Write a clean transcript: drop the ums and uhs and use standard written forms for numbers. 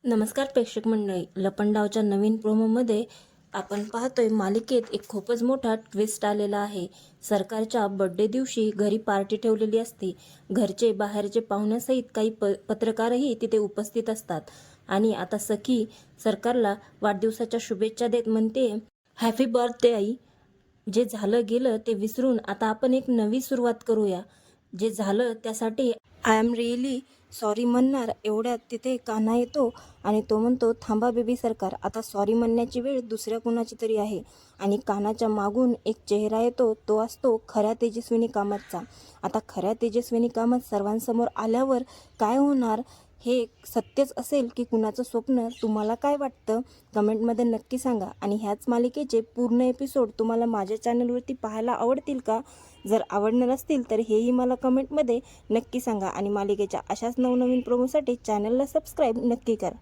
नमस्कार प्रेक्षक मंडळी. लपंडावच्या नवीन प्रोमोमध्ये आपण पाहतोय मालिकेत एक खूपच मोठा ट्विस्ट आलेला आहे. सरकारच्या बर्थडे दिवशी घरी पार्टी ठेवलेली असते. घरचे बाहेरचे पाहुण्यासहित काही पत्रकारही तिथे उपस्थित असतात. आणि आता सखी सरकारला वाढदिवसाच्या शुभेच्छा देत म्हणते, हॅपी बर्थडे आई. जे झालं गेलं ते विसरून आता आपण एक नवी सुरुवात करूया. जे झालं त्यासाठी आय एम रिअली सॉरी म्हणणार एवढ्यात तिथे कान्हा येतो आणि तो म्हणतो, थांबा बेबी सरकार, आता सॉरी म्हणण्याची वेळ दुसऱ्या कुणाची तरी आहे. आणि कान्हाच्या मागून एक चेहरा येतो. तो असतो खऱ्या तेजस्विनी कामतचा. आता खऱ्या तेजस्विनी कामत सर्वांसमोर आल्यावर काय होणार हे सत्यच असेल की कुणाचं स्वप्न, तुम्हाला काय वाटतं कमेंटमध्ये नक्की सांगा. आणि ह्याच मालिकेचे पूर्ण एपिसोड तुम्हाला माझ्या चॅनलवरती पाहायला आवडतील का? जर आवडणार असतील तर हेही मला कमेंटमध्ये नक्की सांगा. आणि मालिकेच्या अशाच नवनवीन प्रोमोसाठी चॅनलला सबस्क्राईब नक्की करा.